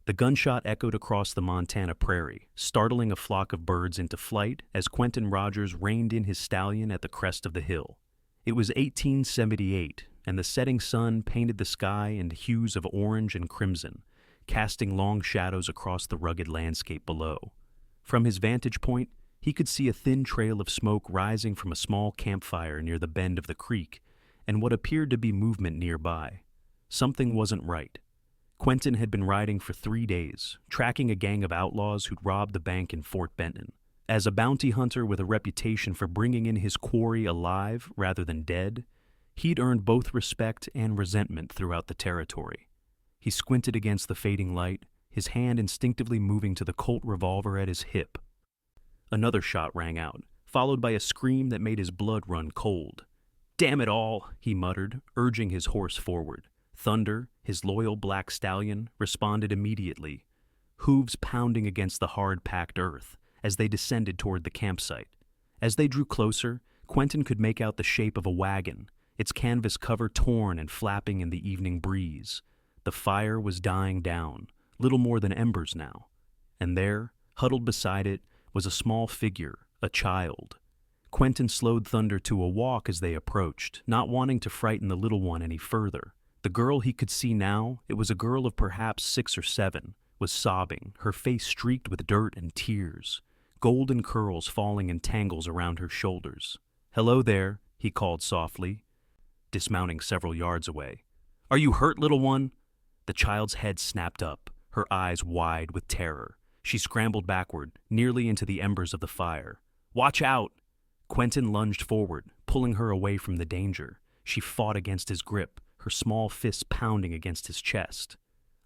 The gunshot echoed across the Montana prairie, startling a flock of birds into flight as Quentin Rodgers reined in his stallion at the crest of the hill. It was 1878, and the setting sun painted the sky in hues of orange and crimson, casting long shadows across the rugged landscape below. From his vantage point, he could see a thin trail of smoke rising from a small campfire near the bend of the creek, and what appeared to be movement nearby. Something wasn't right. Quentin had been riding for 3 days, tracking a gang of outlaws who'd robbed the bank in Fort Benton. As a bounty hunter with a reputation for bringing in his quarry alive rather than dead, he'd earned both respect and resentment throughout the territory. He squinted against the fading light, his hand instinctively moving to the Colt revolver at his hip. Another shot rang out, followed by a scream that made his blood run cold. "Damn it all," he muttered, urging his horse forward. Thunder, his loyal black stallion, responded immediately, hooves pounding against the hard-packed earth as they descended toward the campsite. As they drew closer, Quentin could make out the shape of a wagon, its canvas cover torn and flapping in the evening breeze. The fire was dying down, little more than embers now, and there, huddled beside it, was a small figure, a child. Quentin slowed Thunder to a walk as they approached, not wanting to frighten the little one any further. The girl he could see now, it was a girl of perhaps 6 or 7, was sobbing, her face streaked with dirt and tears, golden curls falling in tangles around her shoulders. "Hello there," he called softly, dismounting several yards away. "Are you hurt, little one?" The child's head snapped up, her eyes wide with terror. She scrambled backward, nearly into the embers of the fire. "Watch out!" Quentin lunged forward, pulling her away from the danger. She fought against his grip, her small fists pounding against his chest.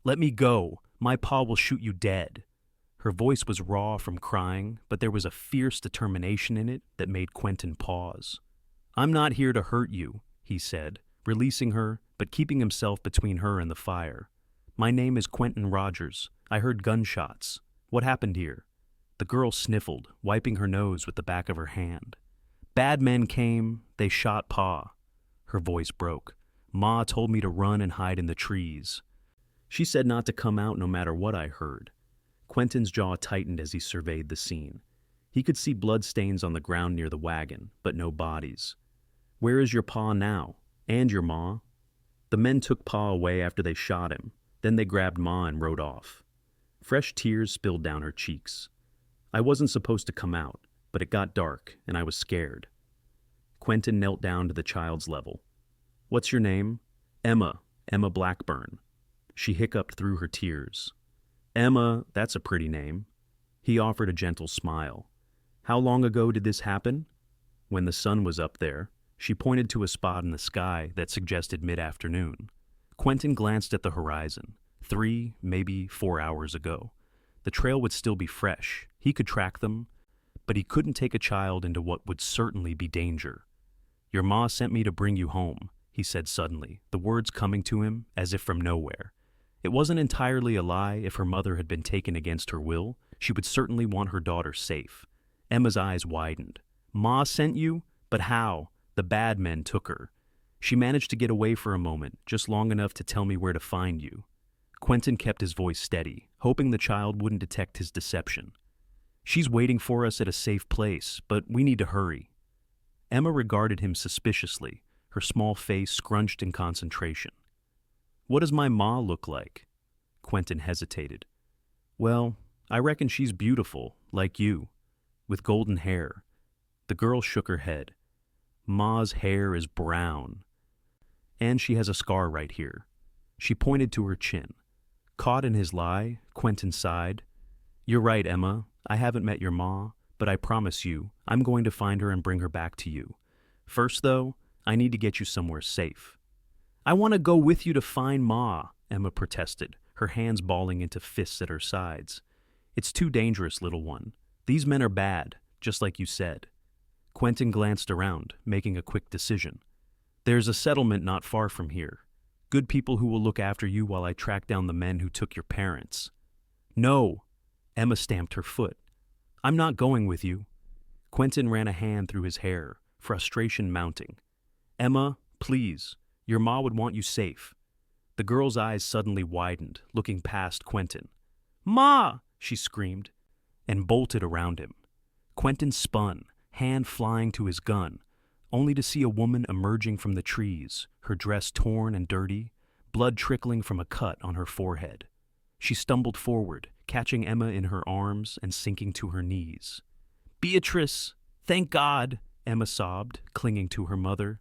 "Let me go. My paw will shoot you dead." Her voice was raw from crying, but there was a fierce determination in it that made Quentin pause. "I'm not here to hurt you," he said, releasing her, but keeping himself between her and the fire. "My name is Quentin Rodgers. I heard gunshots. What happened here?" The girl sniffled, wiping her nose with the back of her hand. "Bad men came. They shot Pa." Her voice broke. "Ma told me to run and hide in the trees. She said not to come out no matter what I heard." Quentin's jaw tightened as he surveyed the scene. He could see blood stains on the ground near the wagon, but no bodies. "Where is your pa now? And your ma?" "The men took Pa away after they shot him. Then they grabbed Ma and rode off." Fresh tears spilled down her cheeks. "I wasn't supposed to come out, but it got dark, and I was scared." Quentin knelt down to the child's level. "What's your name?" Emma Blackburn." She hiccuped through her tears. "Emma, that's a pretty name." He offered a gentle smile. "How long ago did this happen?" "When the sun was up there." She pointed to a spot in the sky that suggested mid-afternoon. Quentin glanced at the horizon. 3, maybe 4 hours ago. The trail would still be fresh. He could track them, but he couldn't take a child into what would certainly be danger. "Your ma sent me to bring you home," he said suddenly, the words coming to him as if from nowhere. It wasn't entirely a lie. If her mother had been taken against her will, she would certainly want her daughter safe. Emma's eyes widened. "Ma sent you? But how? The bad men took her. She managed to get away for a moment, just long enough to tell me where to find you." Quentin kept his voice steady, hoping the child wouldn't detect his deception. "She's waiting for us at a safe place, but we need to hurry." Emma regarded him suspiciously, her small face scrunched in concentration. "What does my ma look like?" Quentin hesitated. "Well, I reckon she's beautiful, like you, with golden hair." The girl shook her head. "Ma's hair is brown. And she has a scar right here." She pointed to her chin. Caught in his lie, Quentin sighed. "You're right, Emma. I haven't met your ma, but I promise you, I'm going to find her and bring her back to you. First, though, I need to get you somewhere safe." "I want to go with you to find Ma," Emma protested, her hands balling into fists at her sides. "It's too dangerous, little one. These men are bad, just like you said." Quentin glanced around, making a quick decision. "There's a settlement not far from here. Good people who will look after you while I track down the men who took your parents." "No!" Emma stamped her foot. "I'm not going with you." Quentin ran a hand through his hair, frustration mounting. "Emma, please. Your ma would want you safe." The girl's eyes suddenly widened, looking past Quentin. "Ma!" she screamed, and bolted around him. Quentin spun, hand flying to his gun, only to see a woman emerging from the trees, her dress torn and dirty, blood trickling from a cut on her forehead. She stumbled forward, catching Emma in her arms and sinking to her knees. "Beatrice! Thank God!" Emma sobbed, clinging to her mother.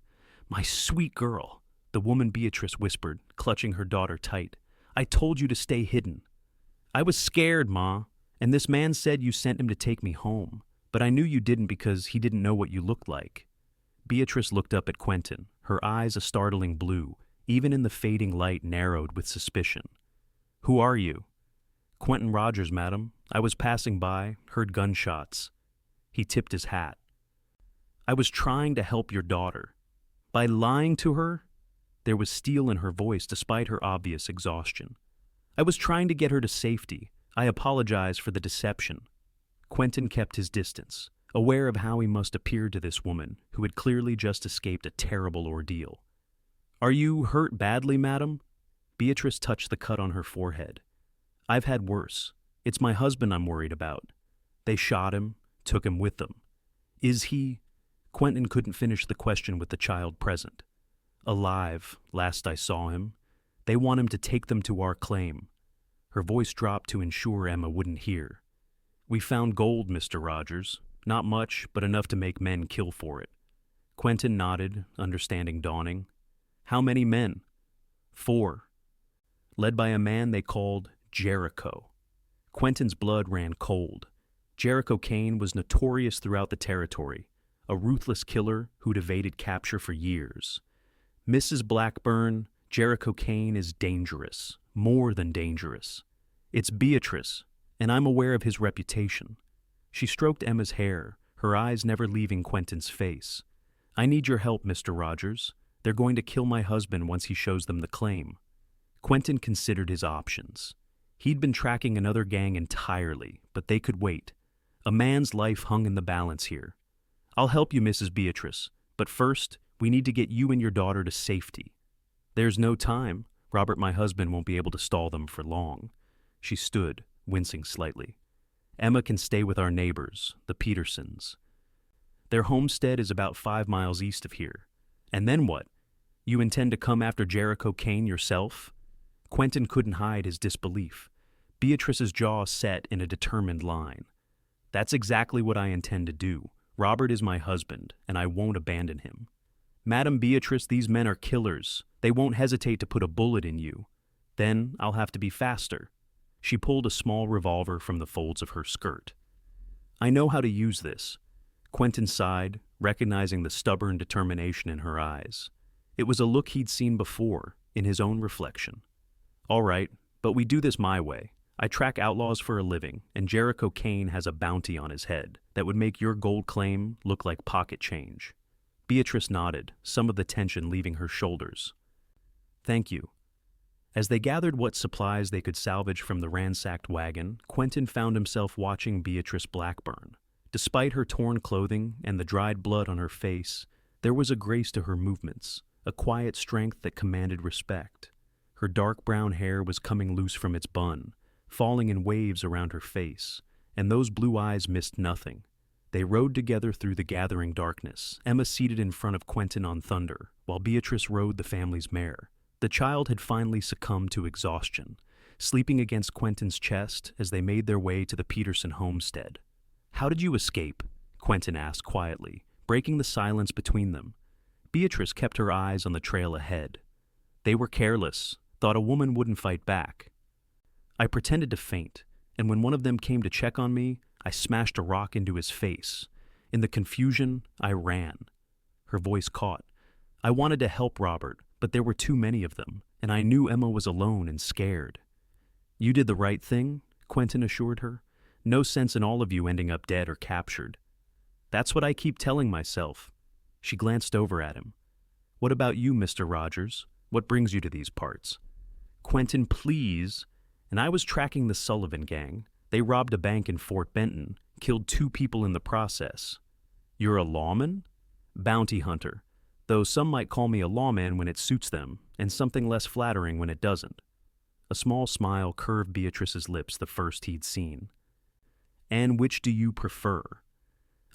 "My sweet girl," the woman Beatrice whispered, clutching her daughter tight. "I told you to stay hidden." "I was scared, Ma, and this man said you sent him to take me home, but I knew you didn't because he didn't know what you looked like." Beatrice looked up at Quentin, her eyes a startling blue, even in the fading light narrowed with suspicion. "Who are you?" "Quentin Rodgers, madam. I was passing by, heard gunshots." He tipped his hat. "I was trying to help your daughter. By lying to her?" There was steel in her voice despite her obvious exhaustion. "I was trying to get her to safety. I apologize for the deception." Quentin kept his distance, aware of how he must appear to this woman who had clearly just escaped a terrible ordeal. "Are you hurt badly, madam?" Beatrice touched the cut on her forehead. "I've had worse. It's my husband I'm worried about. They shot him, took him with them. Is he—" Quentin couldn't finish the question with the child present. "Alive, last I saw him. They want him to take them to our claim." Her voice dropped to ensure Emma wouldn't hear. "We found gold, Mr. Rodgers. Not much, but enough to make men kill for it." Quentin nodded, understanding dawning. "How many men?" "4. Led by a man they called Jericho." Quentin's blood ran cold. Jericho Kane was notorious throughout the territory, a ruthless killer who'd evaded capture for years. "Mrs. Blackburn, Jericho Kane is dangerous, more than dangerous. It's Beatrice, and I'm aware of his reputation." She stroked Emma's hair, her eyes never leaving Quentin's face. "I need your help, Mr. Rodgers. They're going to kill my husband once he shows them the claim." Quentin considered his options. He'd been tracking another gang entirely, but they could wait. A man's life hung in the balance here. "I'll help you, Mrs. Beatrice, but first, we need to get you and your daughter to safety." "There's no time. Robert, my husband, won't be able to stall them for long." She stood, wincing slightly. "Emma can stay with our neighbors, the Petersons. Their homestead is about 5 miles east of here. And then what? You intend to come after Jericho Kane yourself?" Quentin couldn't hide his disbelief. Beatrice's jaw set in a determined line. "That's exactly what I intend to do. Robert is my husband, and I won't abandon him." "Madam Beatrice, these men are killers. They won't hesitate to put a bullet in you. Then I'll have to be faster." She pulled a small revolver from the folds of her skirt. "I know how to use this." Quentin sighed, recognizing the stubborn determination in her eyes. It was a look he'd seen before, in his own reflection. "All right, but we do this my way. I track outlaws for a living, and Jericho Kane has a bounty on his head that would make your gold claim look like pocket change." Beatrice nodded, some of the tension leaving her shoulders. "Thank you." As they gathered what supplies they could salvage from the ransacked wagon, Quentin found himself watching Beatrice Blackburn. Despite her torn clothing and the dried blood on her face, there was a grace to her movements, a quiet strength that commanded respect. Her dark brown hair was coming loose from its bun, falling in waves around her face, and those blue eyes missed nothing. They rode together through the gathering darkness, Emma seated in front of Quentin on Thunder, while Beatrice rode the family's mare. The child had finally succumbed to exhaustion, sleeping against Quentin's chest as they made their way to the Peterson homestead. "How did you escape?" Quentin asked quietly, breaking the silence between them. Beatrice kept her eyes on the trail ahead. "They were careless, thought a woman wouldn't fight back. I pretended to faint, and when one of them came to check on me, I smashed a rock into his face. In the confusion, I ran." Her voice caught. "I wanted to help Robert, but there were too many of them, and I knew Emma was alone and scared." "You did the right thing," Quentin assured her. "No sense in all of you ending up dead or captured." "That's what I keep telling myself." She glanced over at him. "What about you, Mr. Rodgers? What brings you to these parts?" "Quentin, please." "And I was tracking the Sullivan gang. They robbed a bank in Fort Benton, killed 2 people in the process." "You're a lawman?" "Bounty hunter, though some might call me a lawman when it suits them, and something less flattering when it doesn't." A small smile curved Beatrice's lips, the first he'd seen. "And which do you prefer?"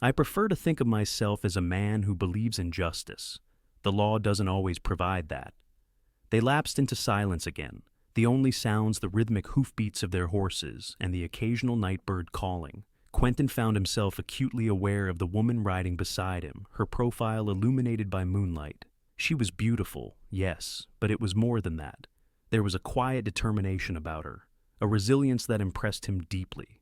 "I prefer to think of myself as a man who believes in justice. The law doesn't always provide that." They lapsed into silence again, the only sounds the rhythmic hoofbeats of their horses and the occasional night bird calling. Quentin found himself acutely aware of the woman riding beside him, her profile illuminated by moonlight. She was beautiful, yes, but it was more than that. There was a quiet determination about her, a resilience that impressed him deeply.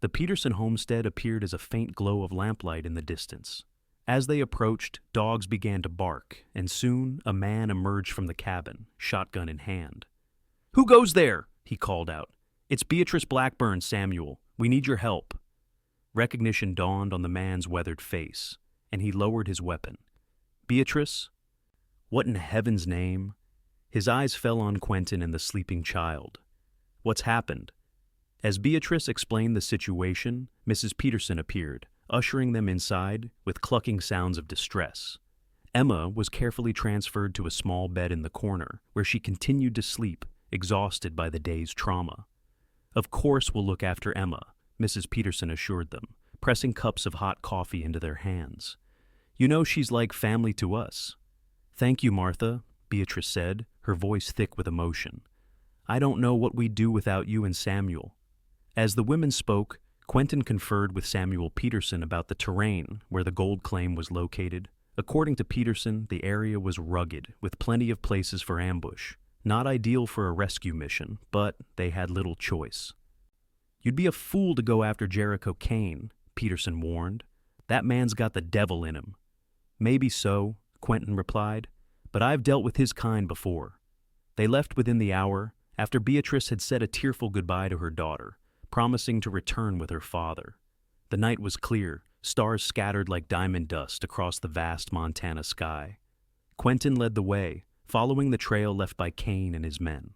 The Peterson homestead appeared as a faint glow of lamplight in the distance. As they approached, dogs began to bark, and soon a man emerged from the cabin, shotgun in hand. "Who goes there?" he called out. "It's Beatrice Blackburn, Samuel. We need your help." Recognition dawned on the man's weathered face, and he lowered his weapon. "Beatrice? What in heaven's name?" His eyes fell on Quentin and the sleeping child. "What's happened?" As Beatrice explained the situation, Mrs. Peterson appeared, ushering them inside with clucking sounds of distress. Emma was carefully transferred to a small bed in the corner, where she continued to sleep, exhausted by the day's trauma. "Of course we'll look after Emma," Mrs. Peterson assured them, pressing cups of hot coffee into their hands. "You know she's like family to us." "Thank you, Martha," Beatrice said, her voice thick with emotion. "I don't know what we'd do without you and Samuel." As the women spoke, Quentin conferred with Samuel Peterson about the terrain where the gold claim was located. According to Peterson, the area was rugged, with plenty of places for ambush. Not ideal for a rescue mission, but they had little choice. "You'd be a fool to go after Jericho Kane," Peterson warned. "That man's got the devil in him." "Maybe so," Quentin replied, "but I've dealt with his kind before." They left within the hour, after Beatrice had said a tearful goodbye to her daughter, promising to return with her father. The night was clear, stars scattered like diamond dust across the vast Montana sky. Quentin led the way, following the trail left by Kane and his men.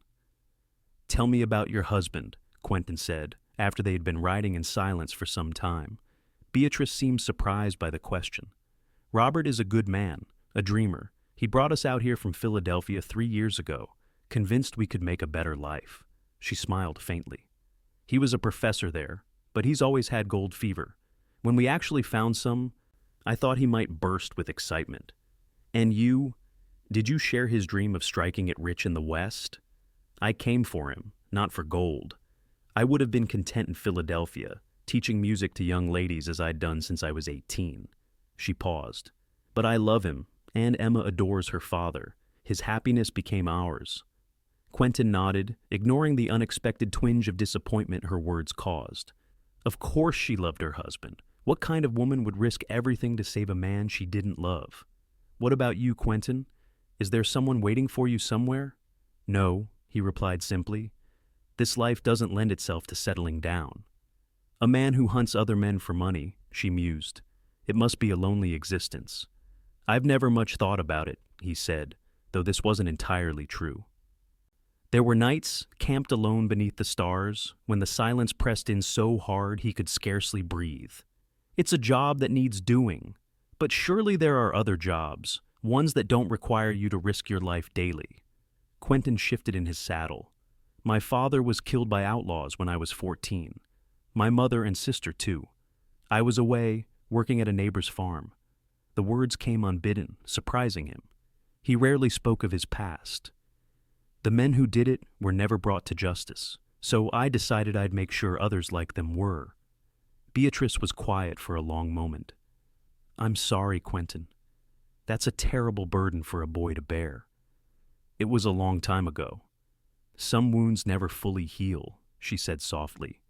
"Tell me about your husband," Quentin said, after they had been riding in silence for some time. Beatrice seemed surprised by the question. "Robert is a good man, a dreamer. He brought us out here from Philadelphia 3 years ago, convinced we could make a better life." She smiled faintly. "He was a professor there, but he's always had gold fever. When we actually found some, I thought he might burst with excitement." "And you? Did you share his dream of striking it rich in the West?" "I came for him, not for gold. I would have been content in Philadelphia, teaching music to young ladies as I'd done since I was 18. She paused. "But I love him, and Emma adores her father. His happiness became ours." Quentin nodded, ignoring the unexpected twinge of disappointment her words caused. Of course she loved her husband. What kind of woman would risk everything to save a man she didn't love? "What about you, Quentin? Is there someone waiting for you somewhere?" "No," he replied simply. "This life doesn't lend itself to settling down." "A man who hunts other men for money," she mused. "It must be a lonely existence." "I've never much thought about it," he said, though this wasn't entirely true. There were nights, camped alone beneath the stars, when the silence pressed in so hard he could scarcely breathe. It's a job that needs doing, but surely there are other jobs, ones that don't require you to risk your life daily. Quentin shifted in his saddle. "My father was killed by outlaws when I was 14. My mother and sister, too. I was away, working at a neighbor's farm." The words came unbidden, surprising him. He rarely spoke of his past. "The men who did it were never brought to justice, so I decided I'd make sure others like them were." Beatrice was quiet for a long moment. "I'm sorry, Quentin. That's a terrible burden for a boy to bear." "It was a long time ago. Some wounds never fully heal," she said softly.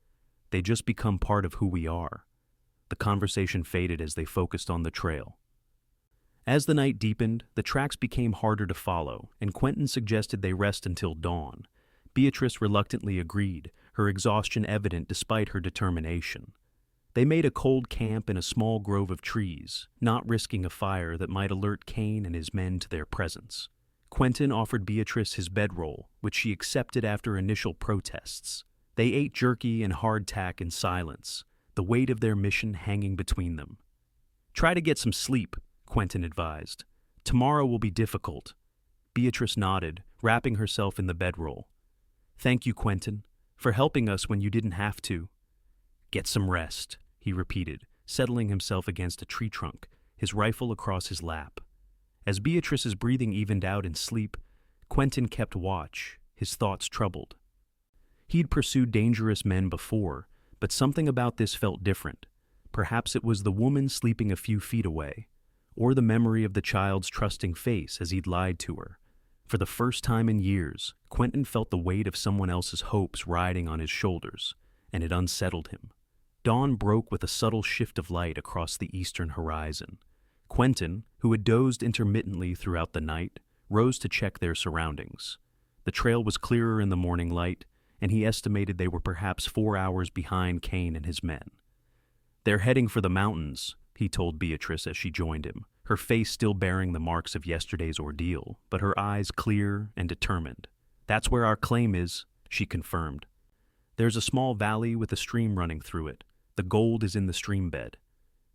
"They just become part of who we are." The conversation faded as they focused on the trail. As the night deepened, the tracks became harder to follow, and Quentin suggested they rest until dawn. Beatrice reluctantly agreed, her exhaustion evident despite her determination. They made a cold camp in a small grove of trees, not risking a fire that might alert Kane and his men to their presence. Quentin offered Beatrice his bedroll, which she accepted after initial protests. They ate jerky and hardtack in silence, the weight of their mission hanging between them. "Try to get some sleep," Quentin advised. "Tomorrow will be difficult." Beatrice nodded, wrapping herself in the bedroll. Thank you, Quentin, for helping us when you didn't have to. Get some rest, he repeated, settling himself against a tree trunk, his rifle across his lap. As Beatrice's breathing evened out in sleep, Quentin kept watch, his thoughts troubled. He'd pursued dangerous men before, but something about this felt different. Perhaps it was the woman sleeping a few feet away, or the memory of the child's trusting face as he'd lied to her. For the first time in years, Quentin felt the weight of someone else's hopes riding on his shoulders, and it unsettled him. Dawn broke with a subtle shift of light across the eastern horizon. Quentin, who had dozed intermittently throughout the night, rose to check their surroundings. The trail was clearer in the morning light, and he estimated they were perhaps 4 hours behind Kane and his men. "They're heading for the mountains," he told Beatrice as she joined him, her face still bearing the marks of yesterday's ordeal, but her eyes clear and determined. "That's where our claim is," she confirmed. "There's a small valley with a stream running through it. The gold is in the stream bed."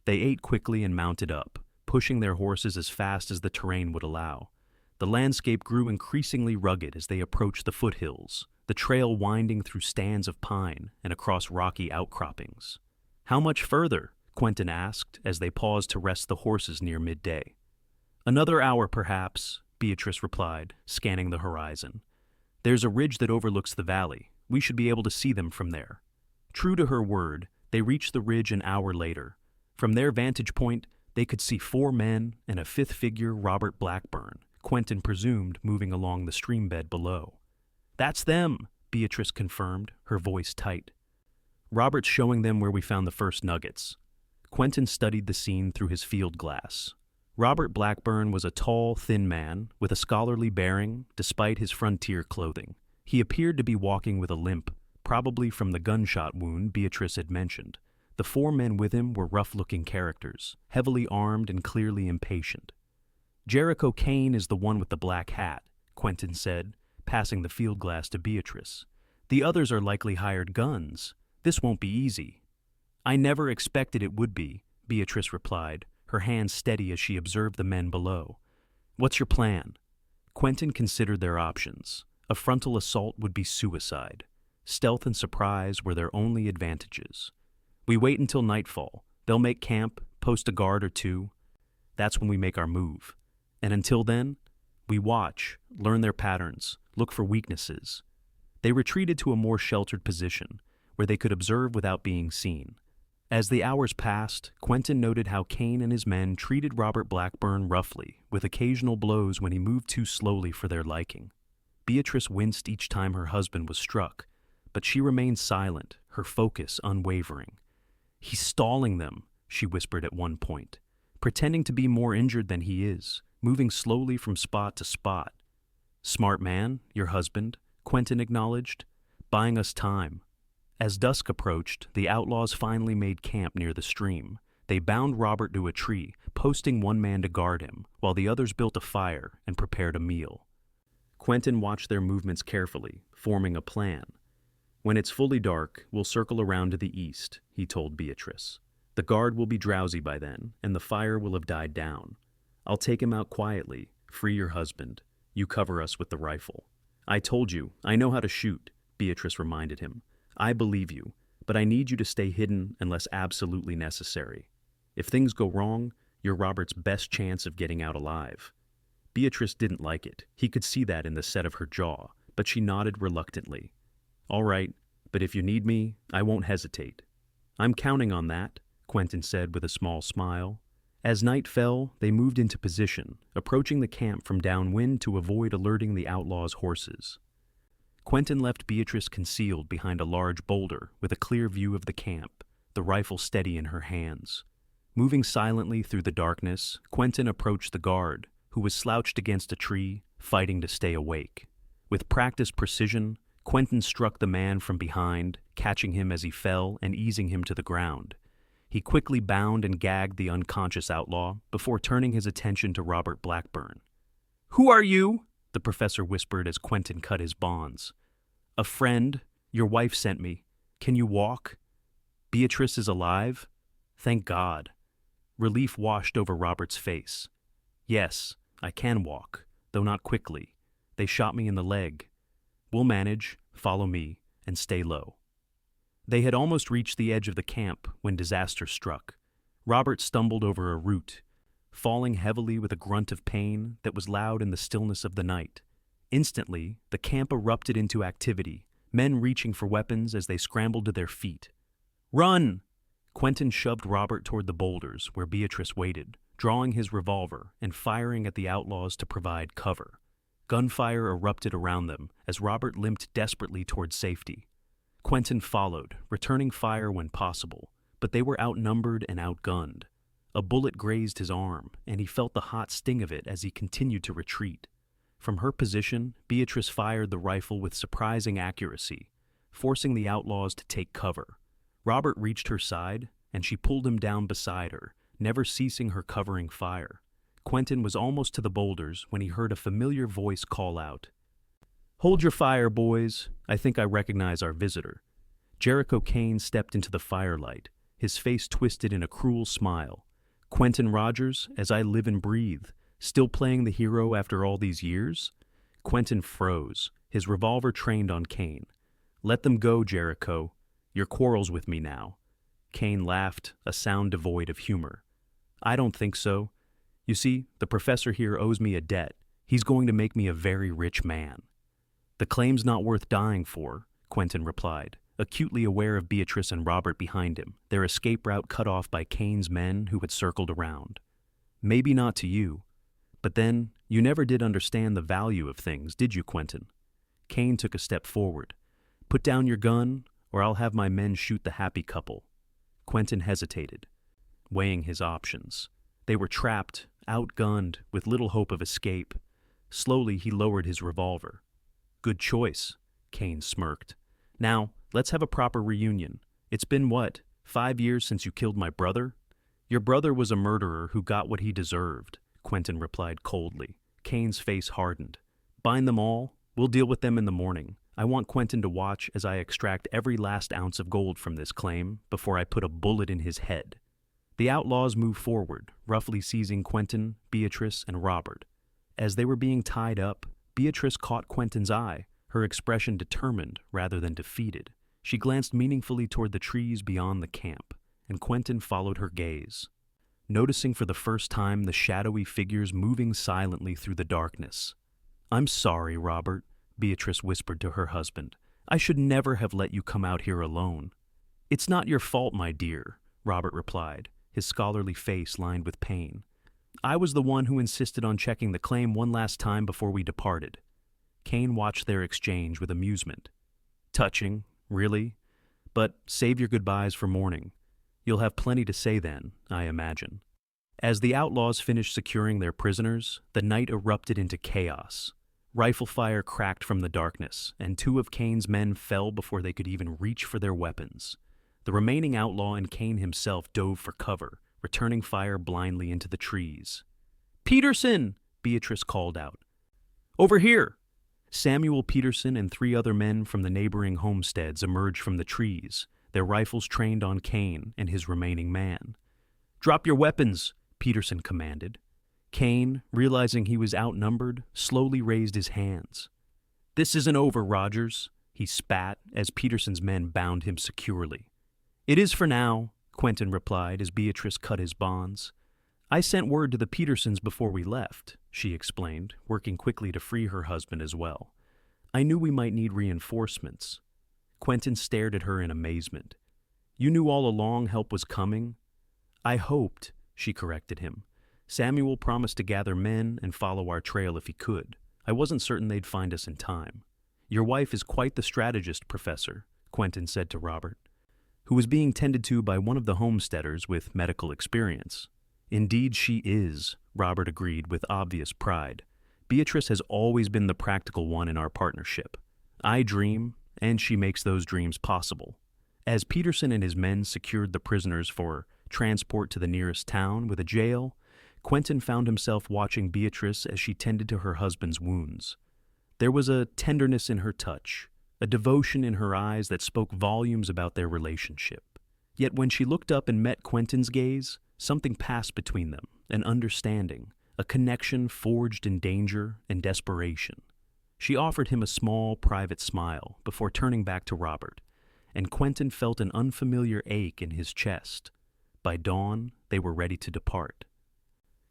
They ate quickly and mounted up, pushing their horses as fast as the terrain would allow. The landscape grew increasingly rugged as they approached the foothills, the trail winding through stands of pine and across rocky outcroppings. "How much further?" Quentin asked as they paused to rest the horses near midday. "Another hour, perhaps," Beatrice replied, scanning the horizon. "There's a ridge that overlooks the valley. We should be able to see them from there." True to her word, they reached the ridge an hour later. From their vantage point, they could see 4 men and a 5th figure, Robert Blackburn, Quentin presumed, moving along the stream bed below. "That's them," Beatrice confirmed, her voice tight. "Robert's showing them where we found the first nuggets." Quentin studied the scene through his field glass. Robert Blackburn was a tall, thin man with a scholarly bearing despite his frontier clothing. He appeared to be walking with a limp, probably from the gunshot wound Beatrice had mentioned. The 4 men with him were rough-looking characters, heavily armed and clearly impatient. "Jericho Kane is the one with the black hat," Quentin said, passing the field glass to Beatrice. "The others are likely hired guns. This won't be easy." "I never expected it would be," Beatrice replied, her hands steady as she observed the men below. "What's your plan?" Quentin considered their options. A frontal assault would be suicide. Stealth and surprise were their only advantages. "We wait until nightfall. They'll make camp, post a guard or 2. That's when we make our move. And until then, we watch, learn their patterns, look for weaknesses." They retreated to a more sheltered position, where they could observe without being seen. As the hours passed, Quentin noted how Kane and his men treated Robert Blackburn roughly, with occasional blows when he moved too slowly for their liking. Beatrice winced each time her husband was struck, but she remained silent, her focus unwavering. "He's stalling them," she whispered at one point, "pretending to be more injured than he is, moving slowly from spot to spot." "Smart man, your husband," Quentin acknowledged, "buying us time." As dusk approached, the outlaws finally made camp near the stream. They bound Robert to a tree, posting 1 man to guard him, while the others built a fire and prepared a meal. Quentin watched their movements carefully, forming a plan. "When it's fully dark, we'll circle around to the east," he told Beatrice. "The guard will be drowsy by then, and the fire will have died down. I'll take him out quietly, free your husband. You cover us with the rifle." "I told you, I know how to shoot," Beatrice reminded him. "I believe you, but I need you to stay hidden unless absolutely necessary. If things go wrong, you're Robert's best chance of getting out alive." Beatrice didn't like it. He could see that in the set of her jaw, but she nodded reluctantly. "All right, but if you need me, I won't hesitate." "I'm counting on that," Quentin said with a small smile. As night fell, they moved into position, approaching the camp from downwind to avoid alerting the outlaws' horses. Quentin left Beatrice concealed behind a large boulder with a clear view of the camp, the rifle steady in her hands. Moving silently through the darkness, Quentin approached the guard, who was slouched against a tree, fighting to stay awake. With practiced precision, Quentin struck the man from behind, catching him as he fell and easing him to the ground. He quickly bound and gagged the unconscious outlaw before turning his attention to Robert Blackburn. "Who are you?" the professor whispered as Quentin cut his bonds. "A friend. Your wife sent me. Can you walk?" "Beatrice is alive?" "Thank God." Relief washed over Robert's face. "Yes, I can walk, though not quickly. They shot me in the leg." "We'll manage. follow me, and stay low." They had almost reached the edge of the camp when disaster struck. Robert stumbled over a root, falling heavily with a grunt of pain that was loud in the stillness of the night. Instantly, the camp erupted into activity, men reaching for weapons as they scrambled to their feet. "Run!" Quentin shoved Robert toward the boulders where Beatrice waited, drawing his revolver and firing at the outlaws to provide cover. Gunfire erupted around them as Robert limped desperately toward safety. Quentin followed, returning fire when possible, but they were outnumbered and outgunned. A bullet grazed his arm, and he felt the hot sting of it as he continued to retreat. From her position, Beatrice fired the rifle with surprising accuracy, forcing the outlaws to take cover. Robert reached her side, and she pulled him down beside her, never ceasing her covering fire. Quentin was almost to the boulders when he heard a familiar voice call out, "Hold your fire, boys. I think I recognize our visitor." Jericho Kane stepped into the firelight, his face twisted in a cruel smile. "Quentin Rodgers, as I live and breathe, still playing the hero after all these years?" Quentin froze, his revolver trained on Kane. "Let them go, Jericho. Your quarrel's with me now." Kane laughed, a sound devoid of humor. "I don't think so. You see, the professor here owes me a debt. He's going to make me a very rich man." "The claim's not worth dying for," Quentin replied, acutely aware of Beatrice and Robert behind him, their escape route cut off by Kane's men who had circled around. "Maybe not to you. But then, you never did understand the value of things, did you, Quentin?" Kane took a step forward. "Put down your gun, or I'll have my men shoot the happy couple." Quentin hesitated, weighing his options. They were trapped, outgunned, with little hope of escape. Slowly, he lowered his revolver. "Good choice," Kane smirked. "Now, let's have a proper reunion. It's been, 5 years since you killed my brother?" "Your brother was a murderer who got what he deserved," Quentin replied coldly. Kane's face hardened. "Bind them all. We'll deal with them in the morning. I want Quentin to watch as I extract every last ounce of gold from this claim before I put a bullet in his head." The outlaws moved forward, roughly seizing Quentin, Beatrice, and Robert. As they were being tied up, Beatrice caught Quentin's eye, her expression determined rather than defeated. She glanced meaningfully toward the trees beyond the camp, and Quentin followed her gaze, noticing for the first time the shadowy figures moving silently through the darkness. "I'm sorry, Robert," Beatrice whispered to her husband. "I should never have let you come out here alone." "It's not your fault, my dear," Robert replied, his scholarly face lined with pain. "I was the one who insisted on checking the claim one last time before we departed." Kane watched their exchange with amusement. "Touching, really? But save your goodbyes for morning. You'll have plenty to say then, I imagine." As the outlaws finished securing their prisoners, the night erupted into chaos. Rifle fire cracked from the darkness, and 2 of Kane's men fell before they could even reach for their weapons. The remaining outlaw and Kane himself dove for cover, returning fire blindly into the trees. "Peterson!" Beatrice called out. "Over here!" Samuel Peterson and 3 other men from the neighboring homesteads emerged from the trees, their rifles trained on Kane and his remaining man. "Drop your weapons," Peterson commanded. Kane, realizing he was outnumbered, slowly raised his hands. "This isn't over, Rodgers," he spat as Peterson's men bound him securely. "It is for now," Quentin replied as Beatrice cut his bonds. "I sent word to the Petersons before we left," she explained, working quickly to free her husband as well. "I knew we might need reinforcements." Quentin stared at her in amazement. "You knew all along help was coming?" "I hoped," she corrected him. "Samuel promised to gather men and follow our trail if he could. I wasn't certain they'd find us in time." "Your wife is quite the strategist, Professor," Quentin said to Robert, who was being tended to by one of the homesteaders with medical experience. "Indeed she is," Robert agreed with obvious pride. "Beatrice has always been the practical one in our partnership. I dream, and she makes those dreams possible." As Peterson and his men secured the prisoners for transport to the nearest town with a jail, Quentin found himself watching Beatrice as she tended to her husband's wounds. There was a tenderness in her touch, a devotion in her eyes that spoke volumes about their relationship. Yet when she looked up and met Quentin's gaze, something passed between them, an understanding, a connection forged in danger and desperation. She offered him a small, private smile before turning back to Robert, and Quentin felt an unfamiliar ache in his chest. By dawn, they were ready to depart.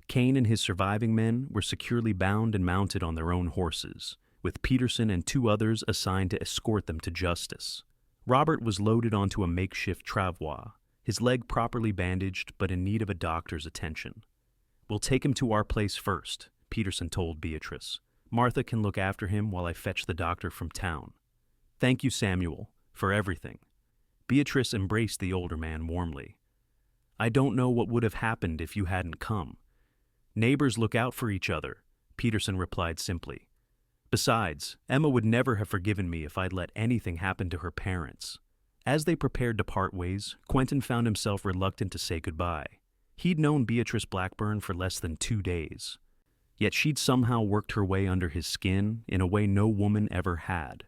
Kane and his surviving men were securely bound and mounted on their own horses, with Peterson and 2 others assigned to escort them to justice. Robert was loaded onto a makeshift travois, his leg properly bandaged but in need of a doctor's attention. "We'll take him to our place first," Peterson told Beatrice. "Martha can look after him while I fetch the doctor from town." "Thank you, Samuel, for everything." Beatrice embraced the older man warmly. "I don't know what would have happened if you hadn't come." "Neighbors look out for each other," Peterson replied simply. "Besides, Emma would never have forgiven me if I'd let anything happen to her parents." As they prepared to part ways, Quentin found himself reluctant to say goodbye. He'd known Beatrice Blackburn for less than 2 days. Yet she'd somehow worked her way under his skin in a way no woman ever had.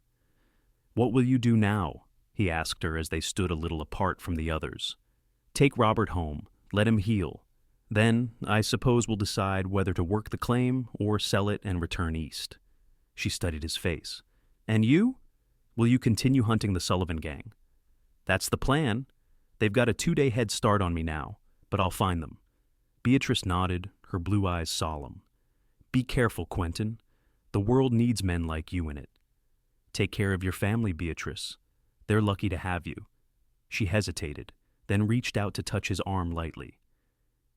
"What will you do now?" he asked her as they stood a little apart from the others. "Take Robert home, let him heal. Then, I suppose we'll decide whether to work the claim or sell it and return east." She studied his face. "And you? Will you continue hunting the Sullivan gang?" "That's the plan. They've got a 2-day head start on me now, but I'll find them." Beatrice nodded, her blue eyes solemn. "Be careful, Quentin. The world needs men like you in it. Take care of your family, Beatrice. They're lucky to have you." She hesitated, then reached out to touch his arm lightly.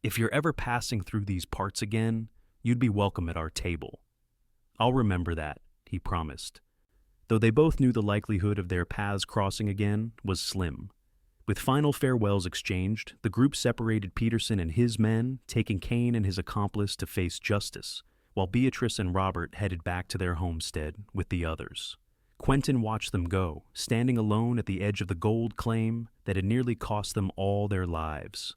"If you're ever passing through these parts again, you'd be welcome at our table." "I'll remember that," he promised, though they both knew the likelihood of their paths crossing again was slim. With final farewells exchanged, the group separated Peterson and his men, taking Kane and his accomplice to face justice, while Beatrice and Robert headed back to their homestead with the others. Quentin watched them go, standing alone at the edge of the gold claim that had nearly cost them all their lives.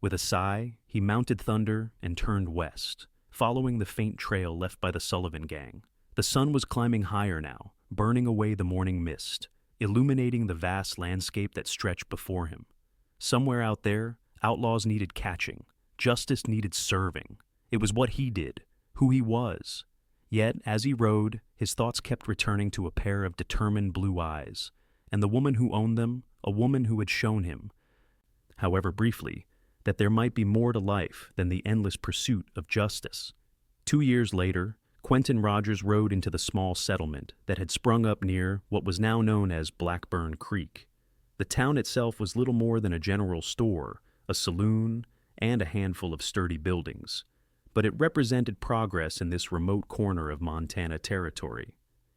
With a sigh, he mounted Thunder and turned west, following the faint trail left by the Sullivan gang. The sun was climbing higher now, burning away the morning mist, illuminating the vast landscape that stretched before him. Somewhere out there, outlaws needed catching, justice needed serving. It was what he did, who he was. Yet, as he rode, his thoughts kept returning to a pair of determined blue eyes, and the woman who owned them, a woman who had shown him, however briefly, that there might be more to life than the endless pursuit of justice. 2 years later, Quentin Rodgers rode into the small settlement that had sprung up near what was now known as Blackburn Creek. The town itself was little more than a general store, a saloon, and a handful of sturdy buildings, but it represented progress in this remote corner of Montana territory.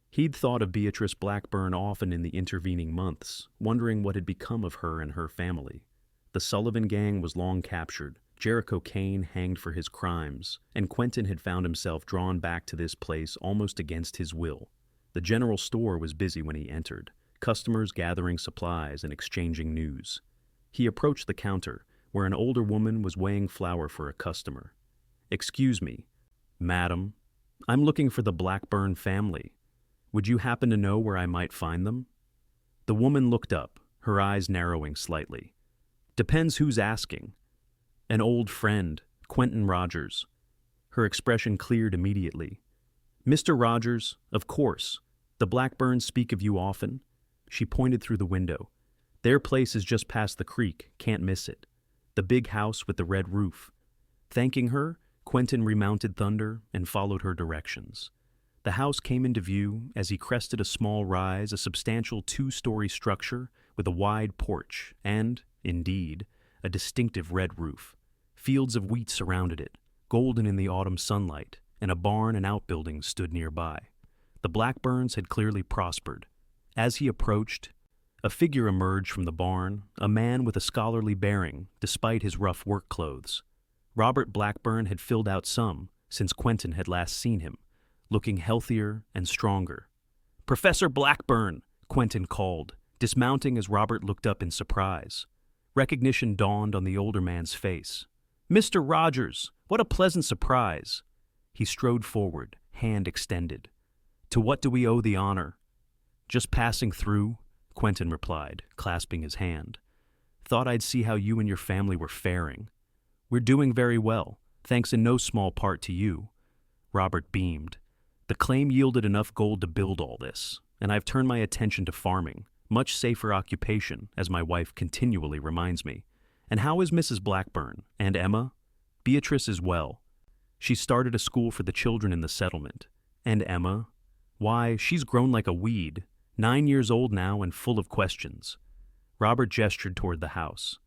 He'd thought of Beatrice Blackburn often in the intervening months, wondering what had become of her and her family. The Sullivan gang was long captured, Jericho Kane hanged for his crimes, and Quentin had found himself drawn back to this place almost against his will. The general store was busy when he entered, customers gathering supplies and exchanging news. He approached the counter, where an older woman was weighing flour for a customer. "Excuse me, madam, I'm looking for the Blackburn family. Would you happen to know where I might find them?" The woman looked up, her eyes narrowing slightly. "Depends who's asking." "An old friend, Quentin Rodgers." Her expression cleared immediately. "Mr. Rodgers, of course. The Blackburns speak of you often." She pointed through the window. "Their place is just past the creek, can't miss it. The big house with the red roof." Thanking her, Quentin remounted Thunder and followed her directions. The house came into view as he crested a small rise, a substantial 2-story structure with a wide porch and, indeed, a distinctive red roof. Fields of wheat surrounded it, golden in the autumn sunlight, and a barn and outbuildings stood nearby. The Blackburns had clearly prospered. As he approached, a figure emerged from the barn, a man with a scholarly bearing, despite his rough work clothes. Robert Blackburn had filled out some since Quentin had last seen him, looking healthier and stronger. "Professor Blackburn," Quentin called, dismounting as Robert looked up in surprise. Recognition dawned on the older man's face. "Mr. Rodgers, what a pleasant surprise." He strode forward, hand extended. "To what do we owe the honor?" "Just passing through," Quentin replied, clasping his hand. "Thought I'd see how you and your family were faring." "We're doing very well, thanks in no small part to you." Robert beamed. The The claim yielded enough gold to build all this, and I've turned my attention to farming, much safer occupation, as my wife continually reminds me. And how is Mrs. Blackburn? And Emma? Beatrice is well. She started a school for the children in the settlement. And Emma? Why, she's grown like a weed, 9 years old now and full of questions. Robert gestured toward the house.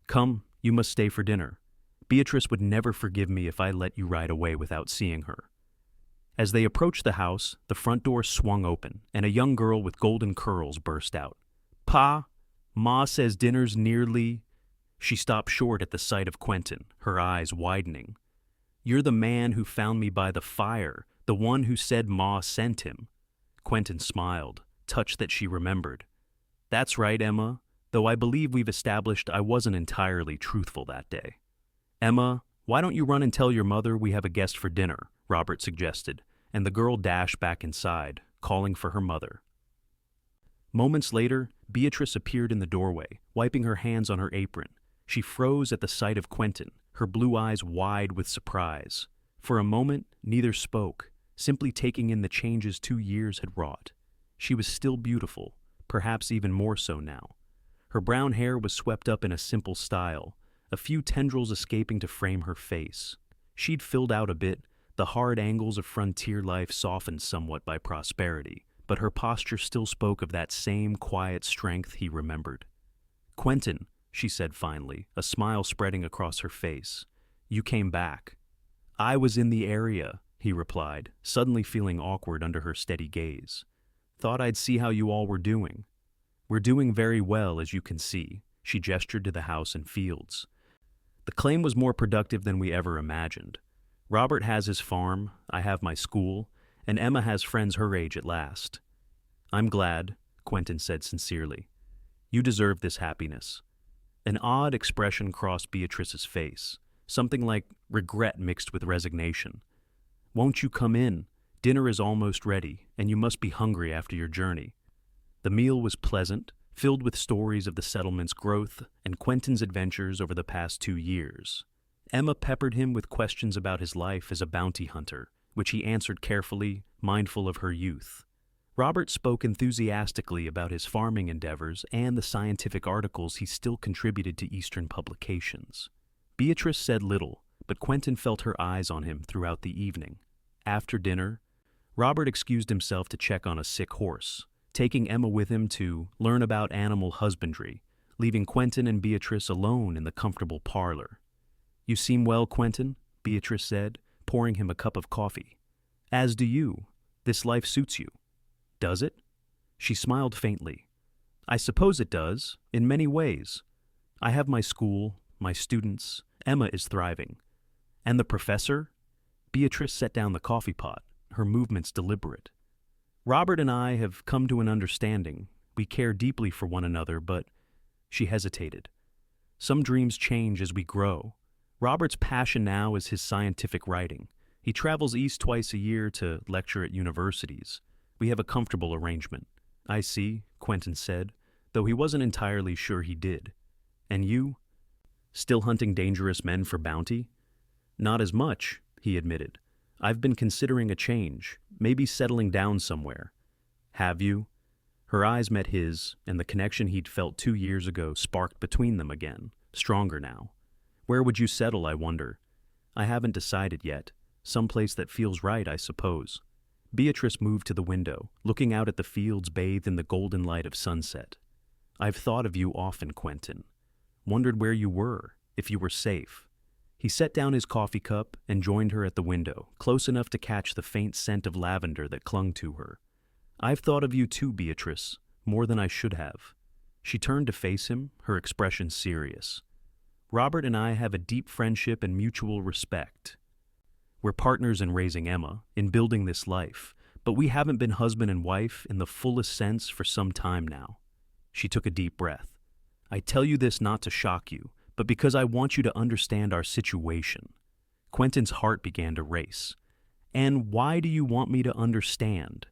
Come, you must stay for dinner. Beatrice would never forgive me if I let you ride away without seeing her. As they approached the house, the front door swung open, and a young girl with golden curls burst out. Pa, Ma says dinner's nearly... She stopped short at the sight of Quentin, her eyes widening. You're the man who found me by the fire, the one who said Ma sent him. Quentin smiled, touched that she remembered. That's right, Emma, though I believe we've established I wasn't entirely truthful that day. Emma, why don't you run and tell your mother we have a guest for dinner, Robert suggested, and the girl dashed back inside, calling for her mother. Moments later, Beatrice appeared in the doorway, wiping her hands on her apron. She froze at the sight of Quentin, her blue eyes wide with surprise. For a moment, neither spoke, simply taking in the changes 2 years had wrought. She was still beautiful, perhaps even more so now. Her brown hair was swept up in a simple style, a few tendrils escaping to frame her face. She'd filled out a bit, the hard angles of frontier life softened somewhat by prosperity, but her posture still spoke of that same quiet strength he remembered. Quentin, she said finally, a smile spreading across her face. You came back. I was in the area, he replied, suddenly feeling awkward under her steady gaze. Thought I'd see how you all were doing. We're doing very well, as you can see. She gestured to the house and fields. The claim was more productive than we ever imagined. Robert has his farm, I have my school, and Emma has friends her age at last. I'm glad, Quentin said sincerely. You deserve this happiness. An odd expression crossed Beatrice's face, something like regret mixed with resignation. Won't you come in? Dinner is almost ready, and you must be hungry after your journey. The meal was pleasant, filled with stories of the settlement's growth and Quentin's adventures over the past 2 years. Emma peppered him with questions about his life as a bounty hunter, which he answered carefully, mindful of her youth. Robert spoke enthusiastically about his farming endeavors and the scientific articles he still contributed to Eastern publications. Beatrice said little, but Quentin felt her eyes on him throughout the evening. After dinner, Robert excused himself to check on a sick horse, taking Emma with him to learn about animal husbandry, leaving Quentin and Beatrice alone in the comfortable parlor. You seem well, Quentin, Beatrice said, pouring him a cup of coffee. As do you. This life suits you. Does it? She smiled faintly. I suppose it does, in many ways. I have my school, my students. Emma is thriving. And the professor? Beatrice set down the coffee pot, her movements deliberate. Robert and I have come to an understanding. We care deeply for one another, but... She hesitated. Some dreams change as we grow. Robert's passion now is his scientific writing. He travels east twice a year to lecture at universities. We have a comfortable arrangement. I see, Quentin said, though he wasn't entirely sure he did. And you? Still hunting dangerous men for bounty? Not as much, he admitted. I've been considering a change, maybe settling down somewhere. Have you? Her eyes met his, and the connection he'd felt 2 years ago sparked between them again, stronger now. Where would you settle, I wonder? I haven't decided yet. Someplace that feels right, I suppose. Beatrice moved to the window, looking out at the fields bathed in the golden light of sunset. I've thought of you often, Quentin. Wondered where you were, if you were safe. He set down his coffee cup and joined her at the window, close enough to catch the faint scent of lavender that clung to her. I've thought of you too, Beatrice, more than I should have. She turned to face him, her expression serious. Robert and I have a deep friendship and mutual respect. We're partners in raising Emma, in building this life, but we haven't been husband and wife in the fullest sense for some time now. She took a deep breath. I tell you this not to shock you, but because I want you to understand our situation. Quentin's heart began to race. And why do you want me to understand?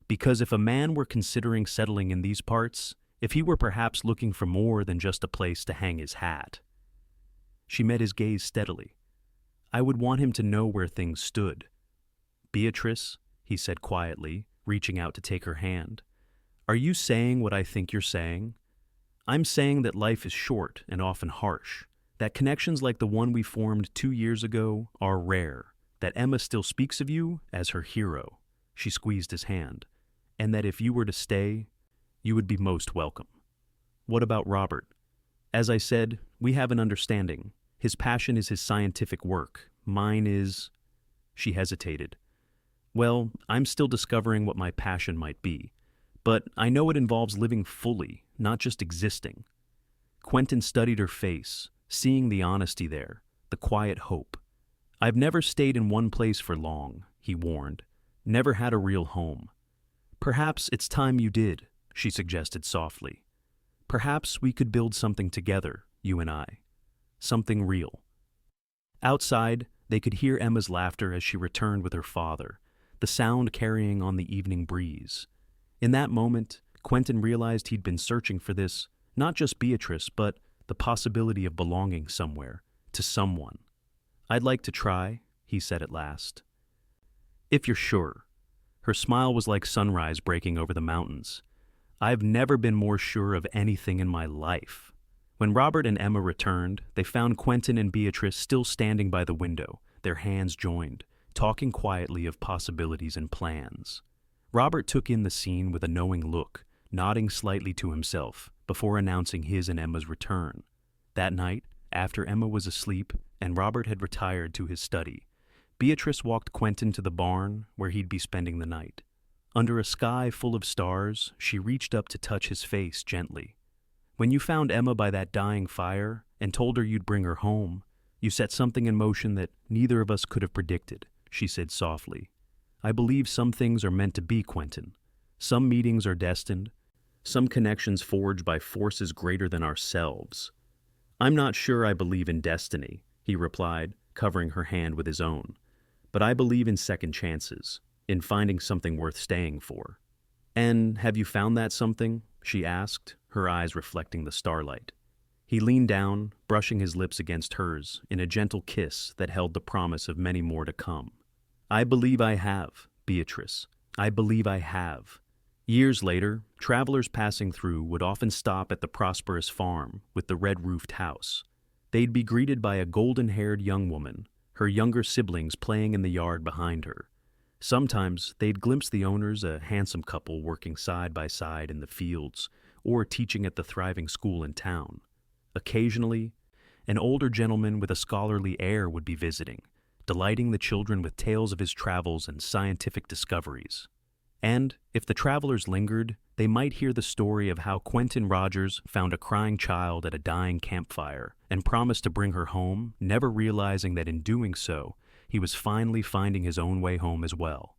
Because if a man were considering settling in these parts, if he were perhaps looking for more than just a place to hang his hat. She met his gaze steadily. I would want him to know where things stood. Beatrice, he said quietly, reaching out to take her hand. "Are you saying what I think you're saying? I'm saying that life is short and often harsh, that connections like the one we formed 2 years ago are rare, that Emma still speaks of you as her hero." She squeezed his hand. "And that if you were to stay, you would be most welcome." "What about Robert?" "As I said, we have an understanding. His passion is his scientific work. Mine is—" She hesitated. "Well, I'm still discovering what my passion might be. But I know it involves living fully, not just existing." Quentin studied her face, seeing the honesty there, the quiet hope. "I've never stayed in one place for long," he warned. "Never had a real home." "Perhaps it's time you did," she suggested softly. "Perhaps we could build something together, you and I. Something real." Outside, they could hear Emma's laughter as she returned with her father, the sound carrying on the evening breeze. In that moment, Quentin realized he'd been searching for this, not just Beatrice, but the possibility of belonging somewhere, to someone. "I'd like to try," he said at last. "If you're sure." Her smile was like sunrise breaking over the mountains. "I've never been more sure of anything in my life." When Robert and Emma returned, they found Quentin and Beatrice still standing by the window, their hands joined, talking quietly of possibilities and plans. Robert took in the scene with a knowing look, nodding slightly to himself before announcing his and Emma's return. That night, after Emma was asleep and Robert had retired to his study, Beatrice walked Quentin to the barn where he'd be spending the night. Under a sky full of stars, she reached up to touch his face gently. "When you found Emma by that dying fire and told her you'd bring her home, you set something in motion that neither of us could have predicted," she said softly. "I believe some things are meant to be, Quentin. Some meetings are destined, some connections forged by forces greater than ourselves." "I'm not sure I believe in destiny," he replied, covering her hand with his own. "But I believe in second chances, in finding something worth staying for." "And have you found that something?" she asked, her eyes reflecting the starlight. He leaned down, brushing his lips against hers in a gentle kiss that held the promise of many more to come. "I believe I have, Beatrice. I believe I have." Years later, travelers passing through would often stop at the prosperous farm with the red-roofed house. They'd be greeted by a golden-haired young woman, her younger siblings playing in the yard behind her. Sometimes they'd glimpse the owners, a handsome couple working side by side in the fields or teaching at the thriving school in town. Occasionally, an older gentleman with a scholarly air would be visiting, delighting the children with tales of his travels and scientific discoveries. And, if the travelers lingered, they might hear the story of how Quentin Rodgers found a crying child at a dying campfire and promised to bring her home, never realizing that in doing so, he was finally finding his own way home as well.